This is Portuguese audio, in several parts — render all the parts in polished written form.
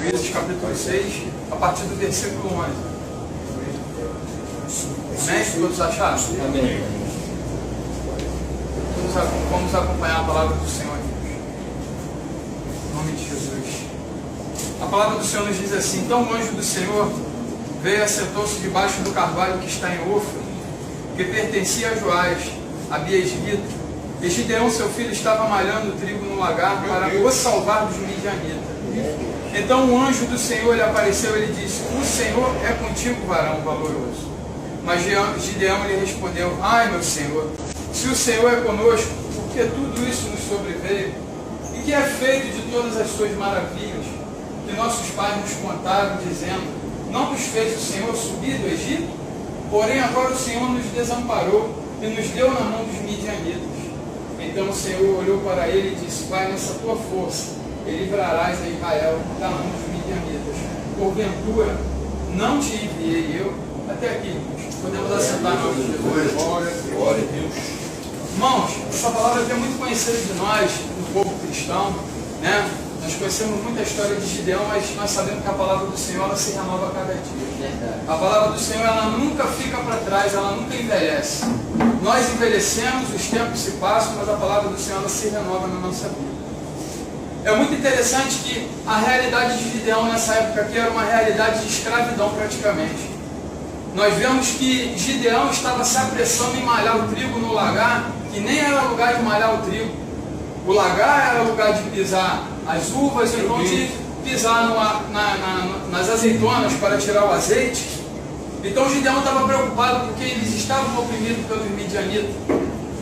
Juízes capítulo 6, a partir do versículo 11. Amém? Todos acharam? Amém. Vamos acompanhar a palavra do Senhor. Em nome de Jesus. A palavra do Senhor nos diz assim: então o anjo do Senhor veio e assentou-se debaixo do carvalho que está em Ofra, que pertencia a Joás, a Biesmita. E Gideão, seu filho, estava malhando trigo no lagar para o salvar dos midianitas. Então o anjo do Senhor lhe apareceu e lhe disse: o Senhor é contigo, varão valoroso. Mas Gideão lhe respondeu: ai, meu Senhor, se o Senhor é conosco, por que tudo isso nos sobreveio? E que é feito de todas as suas maravilhas que nossos pais nos contaram, dizendo: não nos fez o Senhor subir do Egito? Porém agora o Senhor nos desamparou e nos deu na mão dos midianitas. Então o Senhor olhou para ele e disse: vai nessa tua força e livrarás a Israel da mão dos midianitas. Porventura não te enviei eu? Até aqui, irmãos. Podemos assentar em nome de Jesus. Glória a Deus. Irmãos, essa palavra aqui é muito conhecida de nós, do povo cristão, né? Nós conhecemos muita história de Gideão, mas nós sabemos que a palavra do Senhor ela se renova a cada dia. A palavra do Senhor ela nunca fica para trás, ela nunca envelhece. Nós envelhecemos, os tempos se passam, mas a palavra do Senhor ela se renova na nossa vida. É muito interessante que a realidade de Gideão nessa época aqui era uma realidade de escravidão praticamente. Nós vemos que Gideão estava se apressando em malhar o trigo no lagar, que nem era lugar de malhar o trigo. O lagar era lugar de pisar as uvas, ou então de pisar nas azeitonas para tirar o azeite. Então Gideão estava preocupado porque eles estavam oprimidos pelos midianitas.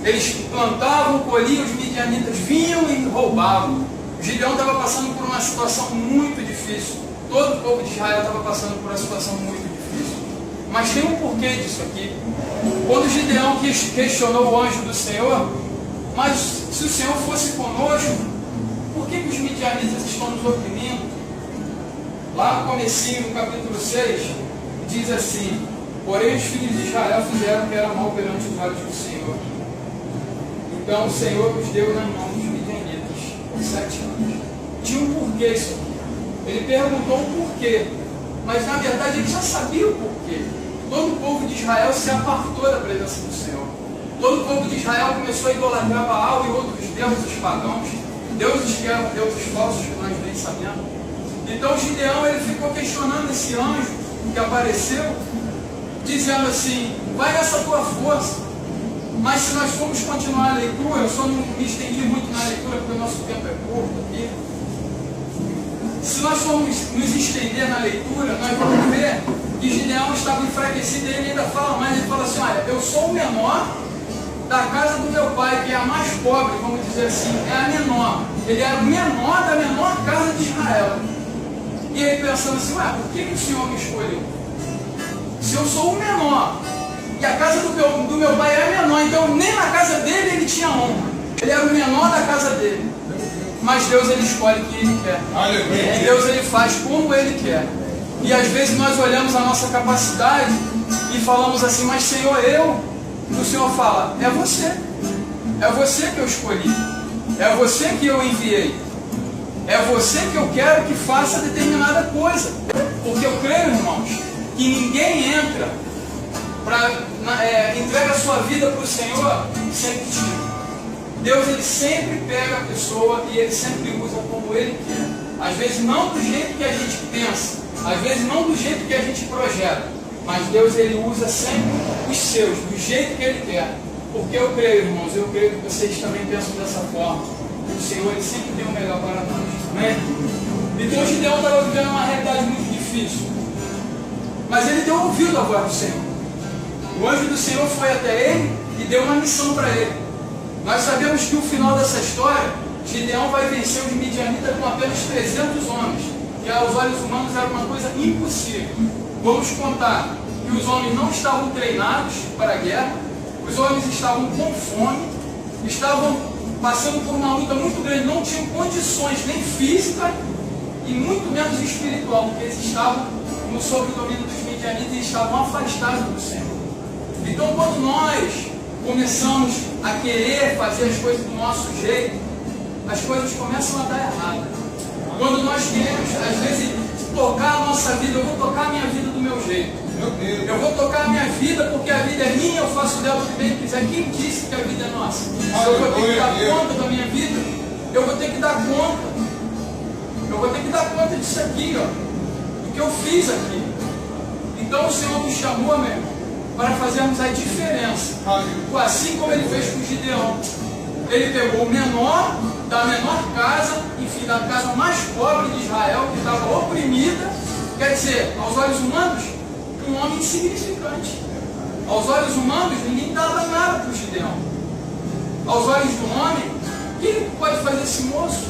Eles plantavam, colhiam, os midianitas vinham e roubavam. Gideão estava passando por uma situação muito difícil. Todo o povo de Israel estava passando por uma situação muito difícil. Mas tem um porquê disso aqui. Quando Gideão questionou o anjo do Senhor: mas se o Senhor fosse conosco, por que os midianitas estão nos oprimindo? Lá no comecinho, no capítulo 6, diz assim: porém os filhos de Israel fizeram o que era mal perante os olhos do Senhor. Então o Senhor os deu na mão dos midianitas por 7 anos. Tinha um porquê isso aqui. Ele perguntou o porquê, mas na verdade ele já sabia o porquê. Todo o povo de Israel se apartou da presença do Senhor. Todo o povo de Israel começou a idolatrar Baal e outros deuses pagãos, deuses que eram deuses falsos que nós bem sabemos. Então Gideão ele ficou questionando esse anjo que apareceu, dizendo assim: vai nessa tua força. Mas se nós formos continuar a leitura, eu só não me estendi muito na leitura porque o nosso tempo é curto aqui. Se nós formos nos estender na leitura, nós vamos ver que Gideão estava enfraquecido e ele ainda fala mais, ele fala assim: olha, eu sou o menor da casa do meu pai, que é a mais pobre, vamos dizer assim, é a menor. Ele era o menor da menor casa de Israel. E ele pensando assim: ué, por que o Senhor me escolheu? Se eu sou o menor, e a casa do meu pai era menor, então nem na casa dele ele tinha honra. Ele era o menor da casa dele. Mas Deus ele escolhe o que ele quer. E Deus ele faz como ele quer. E às vezes nós olhamos a nossa capacidade e falamos assim: mas Senhor, eu... O Senhor fala: é você. É você que eu escolhi. É você que eu enviei. É você que eu quero que faça determinada coisa. Porque eu creio, irmãos, que ninguém entra entrega a sua vida para o Senhor sem motivo. Deus ele sempre pega a pessoa e ele sempre usa como ele quer. Às vezes não do jeito que a gente pensa, às vezes não do jeito que a gente projeta, mas Deus ele usa sempre os seus, do jeito que ele quer. Porque eu creio, irmãos, eu creio que vocês também pensam dessa forma. O Senhor ele sempre tem o melhor para nós. Amém? Então Gideão estava vivendo uma realidade muito difícil. Mas ele deu ouvido à voz do Senhor. O anjo do Senhor foi até ele e deu uma missão para ele. Nós sabemos que o final dessa história, Gideão vai vencer os midianitas com apenas 300 homens, que aos olhos humanos era uma coisa impossível. Vamos contar que os homens não estavam treinados para a guerra, os homens estavam com fome, estavam passando por uma luta muito grande, não tinham condições nem física e muito menos espiritual, porque eles estavam no sob o domínio dos midianitas e estavam afastados do Senhor. Então quando nós começamos a querer fazer as coisas do nosso jeito, as coisas começam a dar errado. Quando nós queremos, às vezes, tocar a nossa vida, eu vou tocar a minha vida do meu jeito. Eu vou tocar a minha vida porque a vida é minha, eu faço dela o que bem quiser. Quem disse que a vida é nossa? Se eu vou ter que dar conta da minha vida, eu vou ter que dar conta. Eu vou ter que dar conta disso aqui, ó. Do que eu fiz aqui. Então o Senhor nos chamou, meu irmão, para fazermos a diferença. Assim como ele fez com Gideão. Ele pegou o menor da menor casa, enfim, da casa mais pobre de Israel, que estava oprimida. Quer dizer, aos olhos humanos, um homem insignificante. Aos olhos humanos, ninguém dava nada para o Gideão. Aos olhos do homem, o que ele pode fazer esse moço?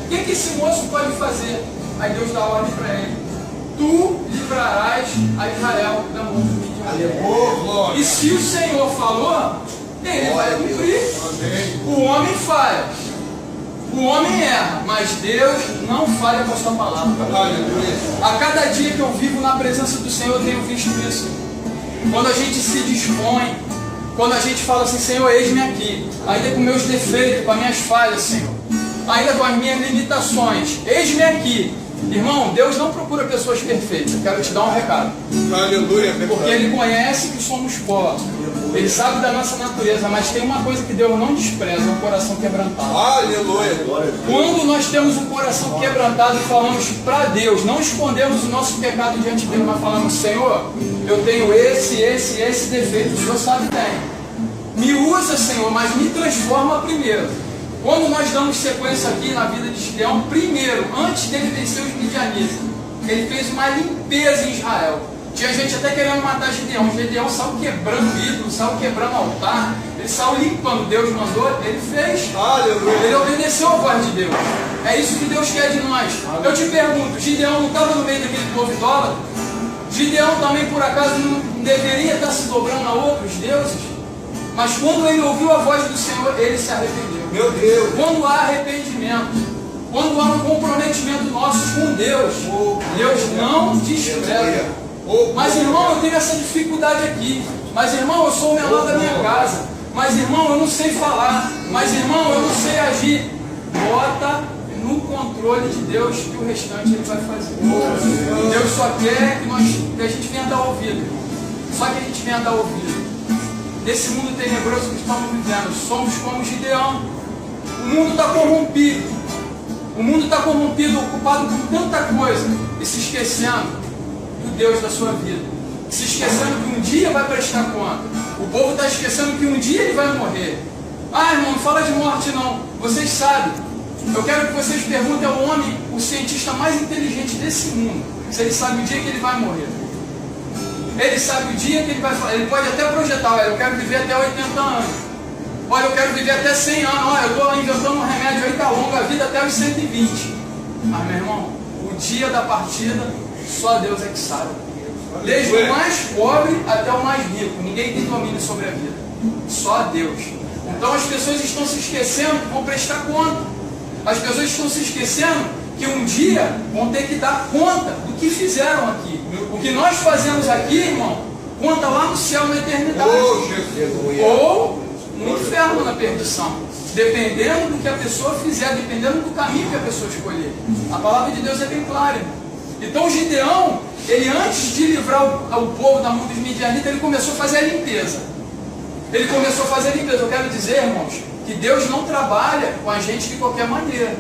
O que esse moço pode fazer? Aí Deus dá ordem para ele: tu livrarás a Israel da mão do Midian. E se o Senhor falou, ele vai cumprir. O homem falha, o homem erra, mas Deus não falha com a sua palavra. A cada dia que eu vivo na presença do Senhor, eu tenho visto isso. Quando a gente se dispõe, quando a gente fala assim: Senhor, eis-me aqui, ainda com meus defeitos, com as minhas falhas, Senhor, ainda com as minhas limitações, eis-me aqui. Irmão, Deus não procura pessoas perfeitas. Eu quero te dar um recado. Aleluia. Porque Ele conhece que somos pó. Ele sabe da nossa natureza, mas tem uma coisa que Deus não despreza: é o coração quebrantado. Aleluia. Quando nós temos um coração quebrantado e falamos para Deus, não escondemos o nosso pecado diante dele, mas falamos: Senhor, eu tenho esse defeito, o Senhor sabe bem. Me usa, Senhor, mas me transforma primeiro. Quando nós damos sequência aqui na vida de Gideão, primeiro, antes dele vencer os midianitas, ele fez uma limpeza em Israel. Tinha gente até querendo matar Gideão. Gideão saiu quebrando ídolo, saiu quebrando altar, ele saiu limpando. Deus mandou, ele fez. Aleluia. Ele obedeceu a voz de Deus. É isso que Deus quer de nós. Eu te pergunto, Gideão não estava no meio daquele povo idólatra? Gideão também, por acaso, não deveria estar se dobrando a outros deuses? Mas quando ele ouviu a voz do Senhor, ele se arrependeu. Meu Deus. Quando há arrependimento, quando há um comprometimento nosso com Deus, Deus não despreza. Mas irmão, eu tenho essa dificuldade aqui. Mas irmão, eu sou o menor da minha casa. Mas irmão, eu não sei falar. Mas irmão, eu não sei agir. Bota no controle de Deus que o restante Ele vai fazer. Deus só quer que a gente venha dar ouvido. Só que a gente venha dar ouvido. Nesse mundo tenebroso que estamos vivendo, somos como Gideão. O mundo está corrompido. O mundo está corrompido, ocupado com tanta coisa, e se esquecendo do Deus da sua vida. Se esquecendo que um dia vai prestar conta. O povo está esquecendo que um dia ele vai morrer. Ah, irmão, não fala de morte não. Vocês sabem. Eu quero que vocês perguntem ao homem, o cientista mais inteligente desse mundo, se ele sabe o dia que ele vai morrer. Ele sabe o dia que ele vai falar. Ele pode até projetar: olha, eu quero viver até 80 anos. Olha, eu quero viver até 100 anos. Olha, eu estou inventando um remédio aí, tá longa a vida até os 120. Mas, meu irmão, o dia da partida, só Deus é que sabe. Desde o mais pobre até o mais rico. Ninguém tem domínio sobre a vida. Só Deus. Então as pessoas estão se esquecendo que vão prestar conta. As pessoas estão se esquecendo que um dia vão ter que dar conta do que fizeram aqui. O que nós fazemos aqui, irmão, conta lá no céu na eternidade. Ou no inferno, na perdição. Dependendo do que a pessoa fizer, dependendo do caminho que a pessoa escolher. A palavra de Deus é bem clara. Então Gideão, ele antes de livrar o povo da mão dos midianitas, ele começou a fazer a limpeza. Ele começou a fazer a limpeza. Eu quero dizer, irmãos, que Deus não trabalha com a gente de qualquer maneira.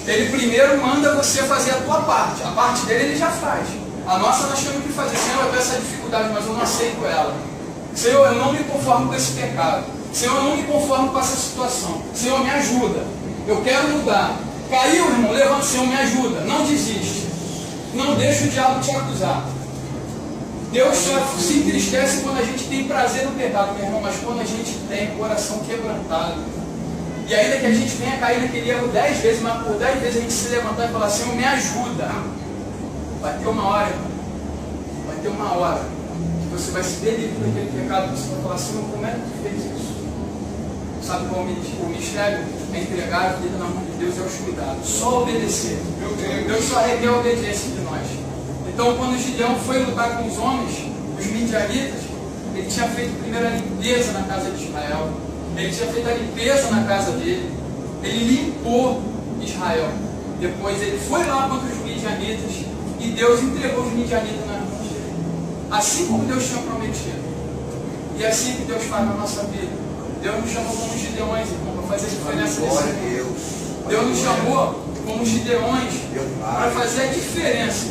Ele primeiro manda você fazer a tua parte. A parte dele ele já faz. A nossa nós temos que fazer. Senhor, eu tenho essa dificuldade, mas eu não aceito ela. Senhor, eu não me conformo com esse pecado. Senhor, eu não me conformo com essa situação. Senhor, me ajuda. Eu quero mudar. Caiu, irmão, levanta. Senhor, me ajuda. Não desiste. Não deixa o diabo te acusar. Deus só se entristece quando a gente tem prazer no pecado, meu irmão, mas quando a gente tem o coração quebrantado. E ainda que a gente venha cair naquele erro 10 vezes, mas por 10 vezes a gente se levantar e falar: Senhor, me ajuda. Vai ter uma hora, irmão. Vai ter uma hora que você vai se delirar daquele pecado. Você vai falar: Senhor, como é que tu fez isso? Sabe qual o mistério? É entregar a vida na mão de Deus e aos cuidados. Só obedecer. Deus só requer a obediência de nós. Então, quando Gideão foi lutar com os homens, os midianitas, ele tinha feito primeiro a limpeza na casa de Israel. Ele tinha feito a limpeza na casa dele. Ele limpou Israel. Depois ele foi lá contra os midianitas, Deus entregou os midianitas nas mãos dele. Assim como Deus tinha prometido. E assim que Deus faz na nossa vida. Deus nos chamou como Gideões, irmão, para fazer a diferença nesse mundo. Deus nos chamou como Gideões para fazer a diferença.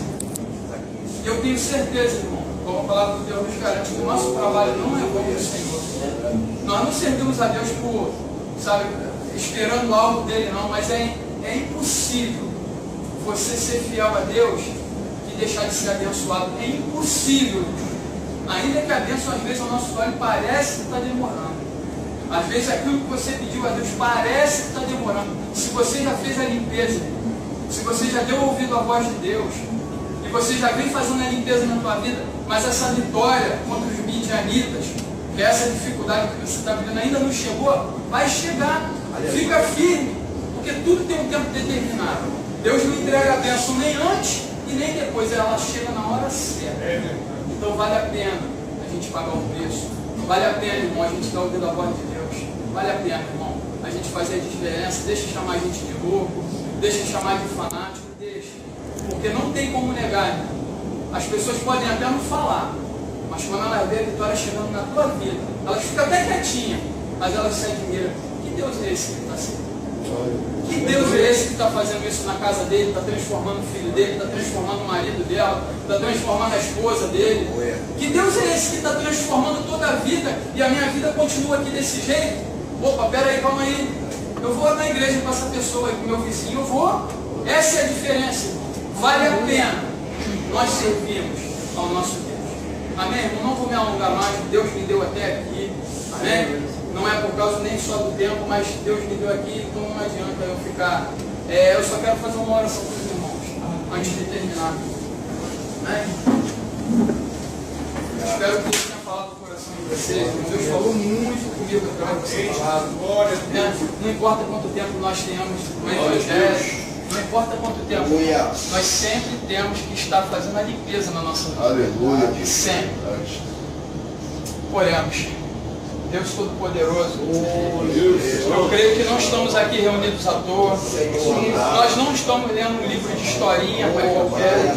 E eu tenho certeza, irmão, como a palavra de Deus nos garante, que o nosso trabalho não é como o Senhor. Nós não servimos a Deus por, sabe, esperando algo dele, não, mas é impossível você ser fiel a Deus e deixar de ser abençoado. É impossível. Ainda que a bênção, às vezes, ao nosso olho parece que está demorando. Às vezes, aquilo que você pediu a Deus parece que está demorando. Se você já fez a limpeza, se você já deu ouvido à voz de Deus, e você já vem fazendo a limpeza na tua vida, mas essa vitória contra os midianitas, que é essa dificuldade que você está vivendo, ainda não chegou, vai chegar. Fica firme, porque tudo tem um tempo determinado. Deus não entrega a bênção nem antes e nem depois, ela chega na hora certa. Então vale a pena a gente pagar o preço. Vale a pena, irmão, a gente dar ouvido à voz de Deus. Vale a pena, irmão, a gente fazer a diferença. Deixa de chamar a gente de louco, deixa de chamar de fanático, deixa. Porque não tem como negar, irmão. As pessoas podem até não falar, mas quando elas veem a vitória chegando na tua vida, elas ficam até quietinhas, mas elas se admiram. Que Deus é esse que está assim? Que Deus é esse que está fazendo isso na casa dele, está transformando o filho dele, está transformando o marido dela, está transformando a esposa dele? Que Deus é esse que está transformando toda a vida e a minha vida continua aqui desse jeito? Opa, peraí, calma aí. Eu vou na igreja com essa pessoa aí, com o meu vizinho, eu vou. Essa é a diferença, irmão. Vale a pena nós servirmos ao nosso Deus. Amém, irmão? Não vou me alongar mais, Deus me deu até aqui. Amém? Não é por causa nem só do tempo, mas Deus me deu aqui, então não adianta eu ficar. Eu só quero fazer uma oração para os irmãos, antes de terminar. Amém? Espero que Deus tenha falado no coração de vocês. Deus falou muito comigo através dessa palavra. Não importa quanto tempo nós tenhamos no Evangelho, não importa quanto tempo, nós sempre temos que estar fazendo a limpeza na nossa vida. Aleluia. Sempre. Oremos. Deus Todo-Poderoso, eu creio que não estamos aqui reunidos à toa. Nós não estamos lendo um livro de historinha para qualquer.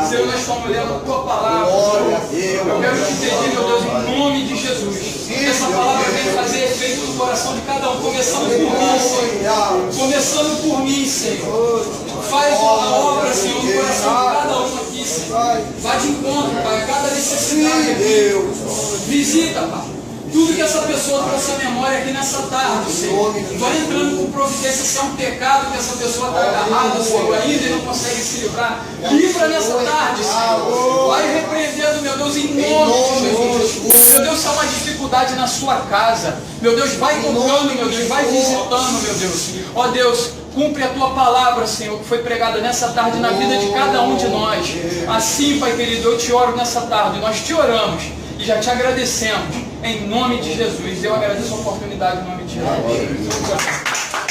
Senhor, nós estamos lendo a Tua Palavra. Eu quero te pedir, meu Deus, em nome de Jesus, que essa palavra venha fazer efeito no coração de cada um, começando por mim, Senhor. Começando por mim, Senhor. Faz a obra, Senhor, no coração de cada um aqui, Senhor. Vá de encontro, Pai, a cada necessidade aqui. Visita, Pai. Tudo que essa pessoa trouxe à memória aqui nessa tarde, Senhor. Vai entrando com providência, se é um pecado que essa pessoa está agarrada, Senhor, ainda e não consegue se livrar. Livra nessa tarde, Senhor. Vai repreendendo, meu Deus, em nome de Jesus. Meu Deus, se há uma dificuldade na sua casa, meu Deus, vai tocando, meu Deus, vai visitando, meu Deus. Ó Deus, cumpre a Tua palavra, Senhor, que foi pregada nessa tarde na vida de cada um de nós. Assim, Pai querido, eu te oro nessa tarde, nós te oramos e já te agradecemos. Em nome de Jesus, eu agradeço a oportunidade em nome de Jesus.